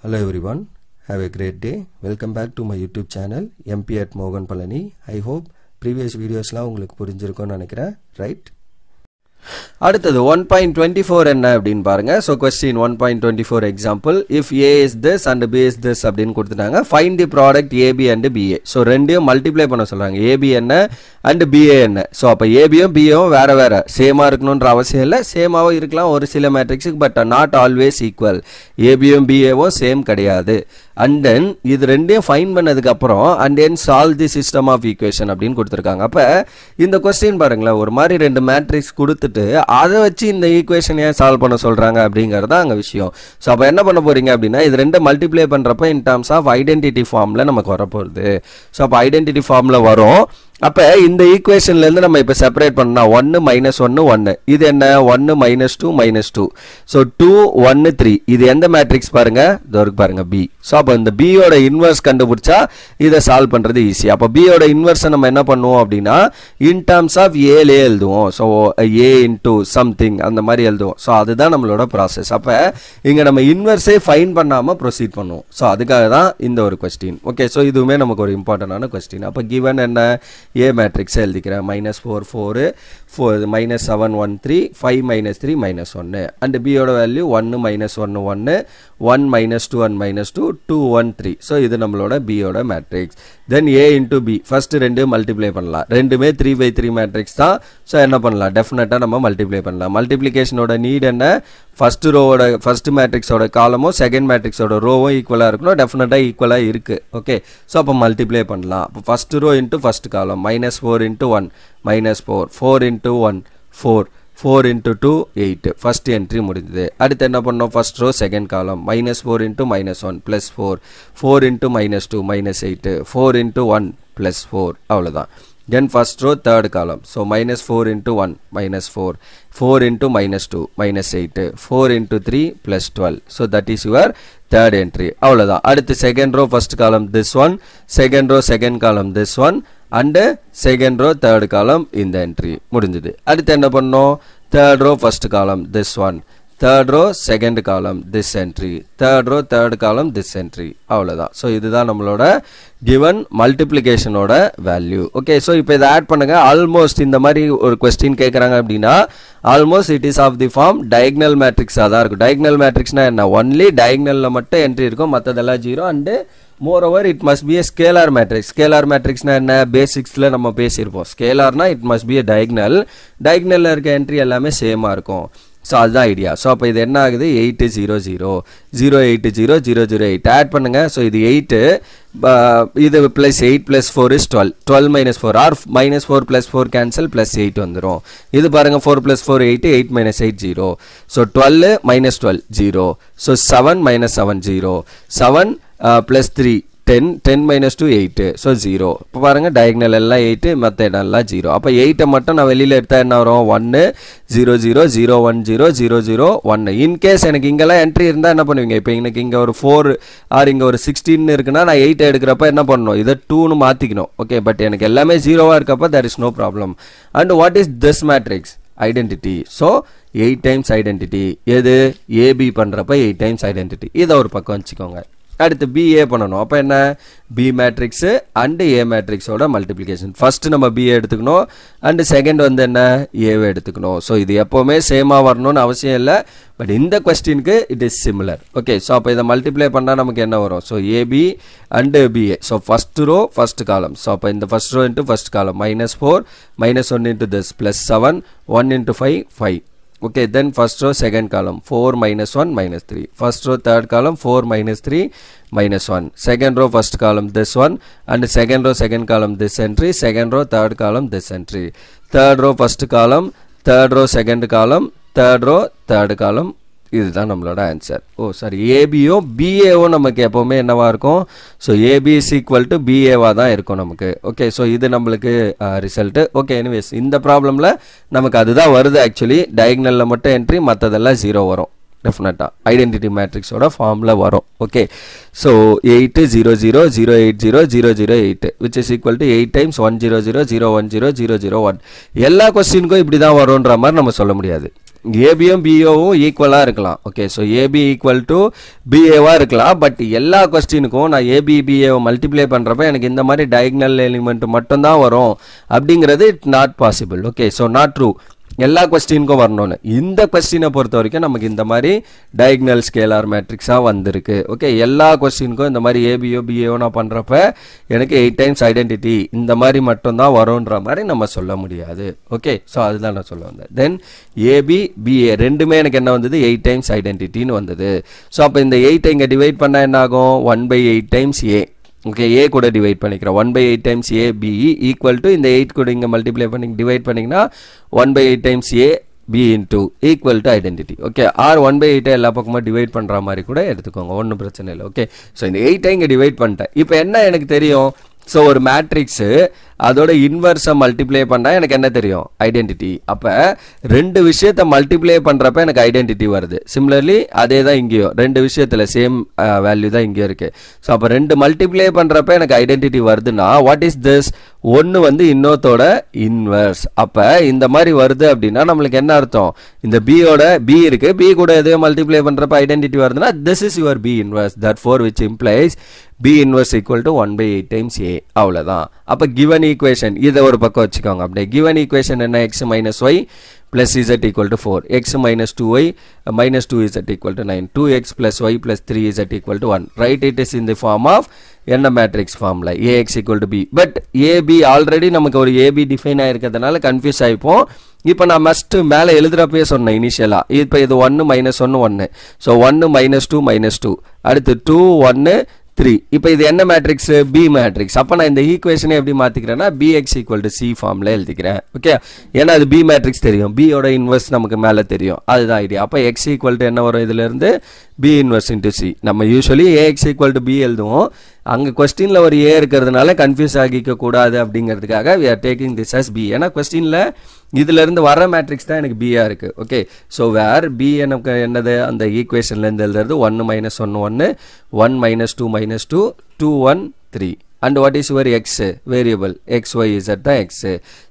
Hello everyone, have a great day. Welcome back to my YouTube channel MP at Mogan Palani. I hope previous videos la உங்களுக்கு புரிஞ்சிருக்கும்னு நினைக்கிறேன், right? அடுத்தது 1.24 என்ன அப்படினு பாருங்க. So question 1.24 example, if A is this and B is this அப்படினு கொடுத்துட்டாங்க. Find the product AB and BA. So ரெண்டையும் மல்டிப்ளை பண்ண சொல்றாங்க. AB என்ன and BA என்ன. So அப்ப AB யும் B யும் வேற வேற சேமா இருக்கணும்ன்ற அவசியம் இல்ல. சேமாவோ இருக்கலாம் ஒரு சில மேட்ரிக்ஸ்க்கு, but not always equal. AB யும் BA வும் சேம் கிடையாது. And then இது ரெண்டையும் ஃபைண்ட் பண்ணதுக்கு அப்புறம் and then solve the system of equation அப்படினு கொடுத்திருக்காங்க. அப்ப இந்த क्वेश्चन பாருங்களா, ஒரு மாதிரி ரெண்டு மேட்ரிக்ஸ் கொடுத்துட்டு அதை வச்சு இந்த ஈக்குவேஷன் ஏன் சால்வ் பண்ண சொல்றாங்க அப்படிங்கறது தான் அங்க விஷயம். சோ அப்ப என்ன பண்ண போறீங்க அப்படினா, இது ரெண்டு மல்டிப்ளை பண்றப்ப in terms of identity formல நமக்கு வர போகுது. சோ அப்ப ஐடென்டிட்டி ஃபார்ம்ல வரும். அப்ப இந்த ஈக்குவேஷன்ல இருந்து நம்ம இப்ப செப்பரேட் பண்ணா 1 - 1 1, இது என்ன 1 - 2 -2. சோ 2 1 3, இது எந்த மேட்ரிக்ஸ் பாருங்க, இதோருக்கு பாருங்க B. சோ அப்ப இந்த B யோட இன்வெர்ஸ் கண்டுபிடிச்சா இத சால்வ் பண்றது ஈஸி. அப்ப B யோட இன்வெர்ஸ் நம்ம என்ன பண்ணுவோம் அப்படினா in terms of A ல எழுதுவோம். சோ A into something அந்த மாதிரி எழுதுவோம். சோ அதுதான் நம்மளோட process. அப்ப இங்க நம்ம இன்வெர்ஸே ஃபைண்ட் பண்ணாம ப்ரோசீட் பண்ணுவோம். சோ அதுக்காக தான் இந்த ஒரு क्वेश्चन. ஓகே, சோ இதுவுமே நமக்கு ஒரு இம்பார்ட்டன்ட்டான क्वेश्चन. அப்ப given என்ன A மேட்ரிக்ஸ் எழுதிக்கிறேன். -4 4 4 -7 1 3 5 -3 -1, and B யோட வேல்யூ 1 - 1 1 1 - 2 and -2 2 1 3. so இது நம்மளோட B யோட matrix. then A into B, first ரெண்டு மல்டிப்ளை பண்ணலாம். ரெண்டுமே 3/3 மேட்ரிக்ஸ் தான். so என்ன பண்ணலாம், டெஃபினட்டா நம்ம மல்டிப்ளை பண்ணலாம். மல்டிப்ளிகேஷனோட நீட் என்ன, ஃபர்ஸ்ட் ரோவோட ஃபர்ஸ்ட் மேட்ரிக்ஸோட காலமும் செகண்ட் மேட்ரிக்ஸோட ரோவும் ஈக்குவலா இருக்கணும். டெஃபினட்டா ஈக்குவலா இருக்கு. ஓகே, சோ அப்ப மல்டிப்ளை பண்ணலாம். அப்ப first row into first column -4 into 1 -4 4 into 1 4 4 into 2 8. First entry முடிஞ்சது. அடுத்து என்ன பண்ணோம், first row second column -4 into -1 +4 4 into -2 -8 4 into 1 +4. அவ்வளவுதான். then first row third column, so -4 into 1 -4 4 into -2 -8 4 into 3 +12. so that is your third entry. அவ்வளவுதான். அடுத்து second row first column this one, second row second column this one, and second row third column in the entry. முடிஞ்சது. அடுத்து என்ன பண்ணோம், third row first column this one, third row second column this entry, third row third column this entry. அவ்வளவுதான். so இதுதான் நம்மளோட given multiplication ஓட value. Okay, so இப்போ இதை ஆட் பண்ணுங்க. ஆல்மோஸ்ட் இந்த மாதிரி ஒரு क्वेश्चन கேக்குறாங்க அப்படினா almost it is of the form diagonal matrix தான் இருக்கும். டயகனல் மேட்ரிக்ஸ்னா என்ன, ஒன்லி டயகனல்ல மட்டும் என்ட்ரி இருக்கும், மத்ததெல்லாம் 0. and moreover it must be a scalar matrix. scalar matrix na enna basicsல நம்ம பேசியிருப்போம். scalarனா it must be a diagonal. diagonalல இருக்க என்ட்ரி எல்லாமே சேமா இருக்கும். சோ அதுதான் ஐடியா. சோ அப்ப இது என்ன ஆகுது, 8 0 0 0 8 0 0 0 8 ஆட் பண்ணுங்க. சோ இது 8, இது plus 8 plus 4 is 12 12 minus 4 or -4 plus 4 cancel plus 8 வந்துரும். இது பாருங்க 4 plus 4 8 8 minus 8 0. so 12 minus 12 0. so 7 minus 7 0. 7 plus 3 10 10 minus 2 8. so 0. இப்போ பாருங்க டயகனல் எல்லாம் 8, மத்த இடம்லாம் 0. அப்ப 8 மட்டும் நான் வெளியில எடுத்தா என்ன வரும், 1 0 0 0 1 0 0 0 1. இன் கேஸ் எனக்கு இங்கெல்லாம் என்ட்ரி இருந்தா என்ன பண்ணுவீங்க, இப்போ எனக்கு இங்க ஒரு 4 ஆர் இங்க ஒரு 16 இருக்குன்னா நான் 8 எடுக்கிறப்ப என்ன பண்ணணும், இதை 2 னு மாத்திக்கணும். ஓகே, பட் எனக்கு எல்லாமே 0வா இருக்கப்ப there is no problem. and what is this matrix, identity. so 8 times identity. எது AB பண்றப்ப 8 times identity. இத ஒரு பக்கம் வச்சுக்கோங்க. அடுத்து BA பண்ணணும். அப்ப என்ன, B மேட்ரிக்ஸ் and A மேட்ரிக்ஸோட மல்டிப்ளிகேஷன். ஃபர்ஸ்ட் நம்ம B எடுத்துக்கணும், and செகண்ட் வந்து என்ன, A வை எடுத்துக்கணும். சோ இது எப்பவுமே சேமா வரணும்னு அவசியம் இல்ல, பட் இந்த क्वेश्चनக்கு it is similar. Okay, so அப்ப இத மல்டிப்ளை பண்ணா நமக்கு என்ன வரும், so AB and BA. So first row first column. So அப்ப இந்த first row into first column -4 -1 into this +7 1 into 5 5. okay, then first row second column 4 -1 -3, first row third column 4 -3 -1, second row first column this one, and second row second column this entry, second row third column this entry, third row first column, third row second column, third row third column. இதுதான் நம்மளோட answer. Sorry, ஏபியோ PAO நமக்கு எப்பவுமே என்னவா இருக்கும், so AB is equal to பிஏவா தான் இருக்கும் நமக்கு. ஓகே, ஸோ இது நம்மளுக்கு ரிசல்ட். ஓகே, எனிவேஸ் இந்த ப்ராப்ளம்ல நமக்கு அதுதான் வருது. ஆக்சுவலி டயகனல்ல மட்டும் என்ட்ரி, மற்றதெல்லாம் 0 வரும். டெஃபினட்டா ஐடென்டிட்டி மேட்ரிக்ஸோட ஃபார்ம்ல வரும். Okay, so 8 0 0 0 8 0 0 0 8 which is equal to 8 times 1 0 0 0 1 0 0 0 1. எல்லா கொஸ்டினுக்கும் இப்படி தான் வரும்ன்ற மாதிரி நம்ம சொல்ல முடியாது. ஏபியும் பிஏவும் ஈக்குவலாக இருக்கலாம். Okay, so AB equal to பிஏவாக இருக்கலாம். பட் எல்லா கொஸ்டினுக்கும் நான் ஏபி பிஏவை மல்டிப்ளை பண்ணுறப்ப எனக்கு இந்த மாதிரி டயக்னல் எலிமெண்ட் மட்டும்தான் வரும் அப்படிங்கிறது it not possible. Okay, so not true. எல்லா கொஸ்டினுக்கும் வரணும்னு. இந்த கொஸ்டினை பொறுத்த வரைக்கும் நமக்கு இந்த மாதிரி டயக்னல் ஸ்கேலார் மேட்ரிக்ஸாக வந்திருக்கு. ஓகே, எல்லா கொஸ்டினுக்கும் இந்த மாதிரி ஏபிஓ பிஏஓ நான் பண்ணுறப்ப எனக்கு 8 டைம்ஸ் ஐடென்டிட்டி இந்த மாதிரி மட்டும்தான் வரும்ன்ற மாதிரி நம்ம சொல்ல முடியாது. ஓகே, ஸோ அதுதான் நான் சொல்ல வந்தேன். தென் ஏபி பிஏ ரெண்டுமே எனக்கு என்ன வந்தது, 8 டைம்ஸ் ஐடென்டிட்டின்னு வந்தது. ஸோ அப்போ இந்த 8 இங்கே டிவைட் பண்ணால் என்ன ஆகும், 1/8 டைம்ஸ் ஏ. ஓகே, ஏ கூட டிவைட் பண்ணிக்கிறோம். 1/8 times A B equal to இந்த 8 கூட இங்கே மல்டிப்ளை பண்ணி டிவைட் பண்ணிங்கன்னா 1/8 times A B into equal to identity. Okay, or 1/8 எல்லா பக்கமும் டிவைட் பண்ணுற மாதிரி கூட எடுத்துக்கோங்க, ஒன்றும் பிரச்சனை இல்லை. ஓகே, ஸோ இந்த 8 இங்கே டிவைட் பண்ணிட்டேன். இப்போ என்ன எனக்கு தெரியும், ஸோ ஒரு மேட்ரிக்ஸு அதோட இன்வர்ஸை மல்டிப்ளை பண்ணால் எனக்கு என்ன தெரியும், ஐடென்டிட்டி. அப்போ ரெண்டு விஷயத்தை மல்டிப்ளை பண்ணுறப்ப எனக்கு ஐடென்டிட்டி வருது. சிமிலர்லி அதே தான் இங்கேயும், ரெண்டு விஷயத்தில் சேம் வேல்யூ தான் இங்கேயும் இருக்குது. ஸோ அப்போ ரெண்டு மல்டிப்ளை பண்ணுறப்ப எனக்கு ஐடென்டிட்டி வருதுன்னா வாட் இஸ் திஸ், ஒன்று வந்து இன்னொருத்தோட இன்வர்ஸ். அப்போ இந்த மாதிரி வருது அப்படின்னா நம்மளுக்கு என்ன அர்த்தம், இந்த பியோட பி இருக்குது, பி கூட எதையோ மல்டிப்ளை பண்ணுறப்ப ஐடென்டிட்டி வருதுன்னா this is your B inverse. That for which implies B inverse equal to 1/8 times A. அவ்வளோதான். அப்போ கிவன் ஈக்குவேஷன் இதை ஒரு பக்கம் வச்சுக்கோங்க. அப்படியே கிவன் ஈக்குவேஷன் என்ன, X minus Y plus z equal to 4, x minus 2y minus 2z equal to 9, 2x plus y plus 3z equal to 1. Right, it is in the form of என்ன matrix formula ax equal to b. But ab already நமக்கு ஒரு ab define ஆயிருக்கிறதுனால confuse ஆகிப்போம். இப்போ நான் must மேலே எழுதுறப்பே சொன்னேன் இனிஷியலாக. இப்போ இது 1 minus 1 1, ஸோ 1 minus 2 minus 2, அடுத்து 2 1 3. இப்போ இது என்ன மேட்ரிக்ஸ், பி மேட்ரிக்ஸ். அப்போ நான் இந்த ஈக்குவேஷனை எப்படி மாற்றிக்கிறேன்னா bx equal to c ஃபார்மில் எழுதிக்கிறேன். ஓகே, ஏன்னா அது பி மேட்ரிக்ஸ் தெரியும், பியோட இன்வர்ஸ் நமக்கு மேலே தெரியும், அதுதான் ஐடியா. அப்போ எக்ஸ் ஈக்குவல் டு என்ன வரும், இதிலேருந்து பி இன்வர்ஸ் இன்ட்டு சி. நம்ம usually A X equal to B எழுதுவோம். அங்கே கொஸ்டினில் ஒரு ஏ இருக்கிறதுனால கன்ஃபியூஸ் ஆகிக்க கூடாது அப்படிங்கிறதுக்காக we are taking this as b. ஏன்னா கொஸ்டினில் இதிலேருந்து வர மேட்ரிக்ஸ் தான் எனக்கு பியாக இருக்குது. ஓகே, ஸோ வேர் பி எனக்கு என்னது, அந்த ஈக்குவேஷன்லேருந்து எழுதுறது 1 minus 1 1, 1 minus 2 minus 2, 2 1 3. and what is your x variable, x y z தான் x.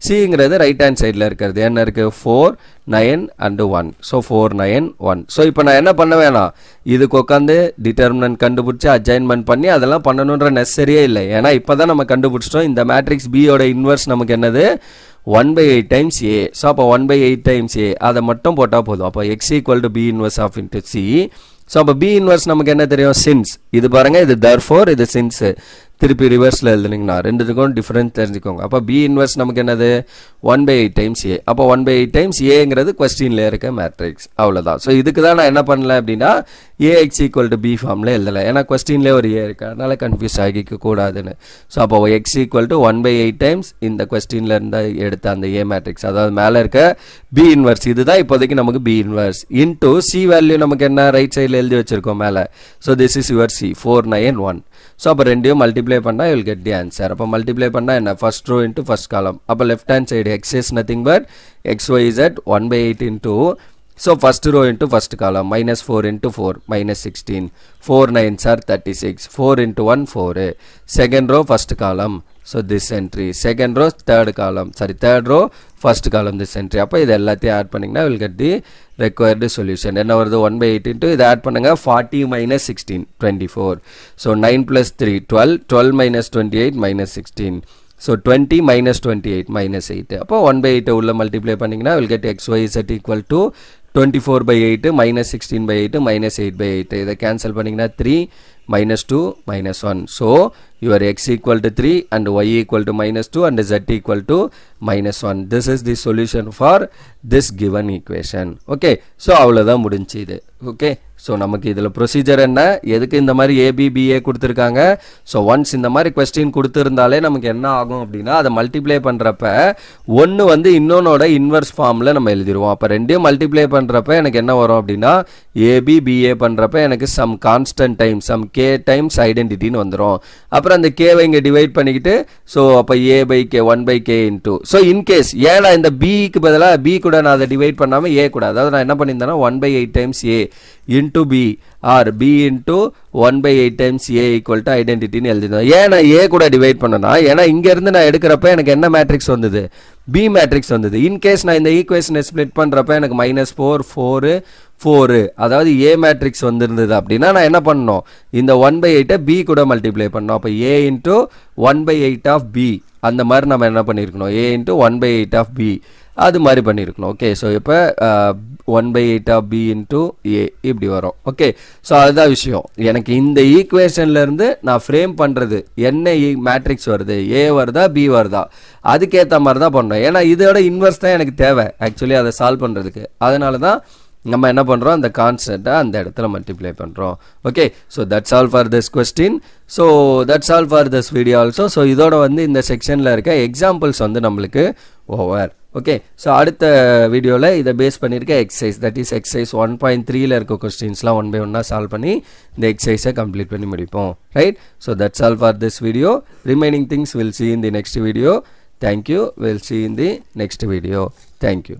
cங்கிறது ரைட் ஹேண்ட் சைடில் இருக்கிறது என்ன இருக்குது, 4 9 and 1. ஸோ 4 9 1. ஸோ இப்போ நான் என்ன பண்ண வேணாம், இதுக்கு உட்காந்து டிட்டர்மினன்ட் கண்டுபிடிச்சி அட்ஜாயின்மெண்ட் பண்ணி அதெல்லாம் பண்ணணுன்ற நெசரியே இல்லை. ஏன்னா இப்போ தான் நம்ம கண்டுபிடிச்சிட்டோம் இந்த மேட்ரிக்ஸ் பியோட இன்வர்ஸ் நமக்கு என்னது 1/8 டைம்ஸ் ஏ. ஸோ அப்போ 1/8 டைம்ஸ் ஏ அதை மட்டும் போட்டால் போதும். அப்போ X equal to B inverse of into C. So அப்போ பி இன்வர்ஸ் நமக்கு என்ன தெரியும், சின்ஸ். இது பாருங்க, இது therefore, இது சின்ஸ். திருப்பி ரிவர்ஸில் எழுதுனீங்கன்னா ரெண்டுத்துக்கும் டிஃப்ரென்ஸ் தெரிஞ்சுக்கோங்க. அப்போ பி இன்வர்ஸ் நமக்கு என்னது 1/8 டைம்ஸ் ஏ. அப்போ 1/8 டைம்ஸ் ஏங்கிறது கொஸ்டினில் இருக்க மேட்ரிக்ஸ். அவ்வளோதான். ஸோ இதுக்கு தான் நான் என்ன பண்ணல அப்படின்னா ஏஎக்ஸ் ஈக்குவல் டு பி ஃபார்மில் எழுதலை. ஏன்னா கொஸ்டின்லேயே ஒரு ஏ இருக்கு, அதனால கன்ஃபியூஸ் ஆகிக்க கூடாதுன்னு. ஸோ அப்போ எக்ஸ் ஈக்குவல் டு 1/8 டைம்ஸ் இந்த கொஸ்டினில் இருந்து எடுத்த அந்த ஏ மேட்ரிக்ஸ், அதாவது மேலே இருக்க பி இன்வர்ஸ், இதுதான் இப்போதைக்கு நமக்கு B inverse into C value நமக்கு என்ன ரைட் சைடில் எழுதி வச்சிருக்கோம் மேலே. So this is your C 4 9 1. So அப்போ ரெண்டையும் மல்டிப்ளை பண்ணால் you will get the answer. அப்போ மல்டிப்ளை பண்ணால் என்ன, first row into first column. அப்போ left hand side X is nothing but X Y Z 1/8 into, so first row into first column minus 4 into 4 minus 16, 4 9s are 36, 4 into 1 4. Second row first column, so this entry. Second row third column, sorry third row first column this entry. அப்போ இது எல்லாத்தையும் add பண்ணிங்கன்னா will get the required solution. என்ன வருது 1/8 into இது add பண்ணுங்க 40 minus 16 24. So 9 plus 3 12, 12 minus 28 minus 16. So 20 minus 28 minus 8. அப்போ 1/8 உள்ள மல்டிப்ளை பண்ணிங்கன்னா will get x y z equal to 24/8 minus 16/8 minus 8/8. இதை கேன்சல் பண்ணிங்கன்னா 3 minus 2 minus 1. So your x equal to 3 and y equal to minus 2 and z equal to minus 1. This is the solution for this given equation. Okay, so அவ்வளோதான் முடிஞ்சு இது. Okay, so நமக்கு இதில் procedure என்ன, எதுக்கு இந்த மாதிரி ஏபிபிஏ கொடுத்துருக்காங்க. ஸோ ஒன்ஸ் இந்த மாதிரி கொஸ்டின் கொடுத்துருந்தாலே நமக்கு என்ன ஆகும் அப்படின்னா அதை மல்டிப்ளை பண்ணுறப்ப ஒன்று வந்து இன்னொன்னோட இன்வர்ஸ் ஃபார்மில் நம்ம எழுதிடுவோம். அப்போ ரெண்டையும் மல்டிப்ளை பண்ணுறப்ப எனக்கு என்ன வரும் அப்படின்னா ஏபிபிஏ பண்ணுறப்ப எனக்கு some constant time some K times ஐடென்டிட்டின்னு வந்துடும். அப்புறம் அந்த கேவை இங்கே டிவைட் பண்ணிக்கிட்டு ஸோ அப்போ A by K 1/k into. So in case ஏன்னா இந்த பிக்கு பதிலாக பி கூட நான் அதை டிவைட் பண்ணாமல் ஏ கூட, அதாவது நான் என்ன பண்ணியிருந்தேன்னா 1/8 times A into B or b into 1/8 times a equal to ஐடென்டிட்டின்னு எழுதினோம். ஏன் நான் a கூட டிவைட் பண்ணனா, ஏன்னா இங்கேருந்து நான் எடுக்கிறப்ப எனக்கு என்ன மேட்ரிக்ஸ் வந்தது, b மேட்ரிக்ஸ் வந்தது. இன்கேஸ் நான் இந்த ஈக்குவேஷனை ஸ்ப்ளிட் பண்ணுறப்ப எனக்கு -4 4 4 அதாவது a மேட்ரிக்ஸ் வந்துருந்தது அப்படின்னா நான் என்ன பண்ணணும், இந்த 1/8 b கூட மல்டிப்ளை பண்ணோம். அப்போ a into 1/8 of b அந்த மாதிரி நம்ம என்ன பண்ணியிருக்கணும், a into 1/8 of b அது மாதிரி பண்ணியிருக்கணும். ஓகே, ஸோ இப்போ 1/8 of b into a இப்படி வரும். ஓகே, ஸோ அதுதான் விஷயம். எனக்கு இந்த ஈக்குவேஷன்லேருந்து நான் ஃப்ரேம் பண்ணுறது என்ன மேட்ரிக்ஸ் வருது, a வருதா b வருதா, அதுக்கேற்ற மாதிரி தான் பண்ணணும். ஏன்னா இதோட இன்வெர்ஸ் தான் எனக்கு தேவை ஆக்சுவலி அதை சால்வ் பண்ணுறதுக்கு. அதனால தான் நம்ம என்ன பண்ணுறோம், அந்த கான்ஸ்டண்ட்டை அந்த இடத்துல மல்டிப்ளை பண்ணுறோம். Okay, so that's all for this question. So that's all for this video also. So இதோட வந்து இந்த செக்ஷனில் இருக்க எக்ஸாம்பிள்ஸ் வந்து நம்மளுக்கு ஓவர். ஓகே, ஸோ அடுத்த வீடியோவில் இதை பேஸ் பண்ணியிருக்க எக்ஸசைஸ், தட் இஸ் எக்ஸசைஸ் 1.3ல இருக்க கொஸ்டின்ஸ்லாம் 1 by 1 சால்வ் பண்ணி இந்த எக்ஸசைஸை கம்ப்ளீட் பண்ணி முடிப்போம். Right, so that's all for this video. Remaining things will see in the next video. Thank you. We'll see in the next video. Thank you.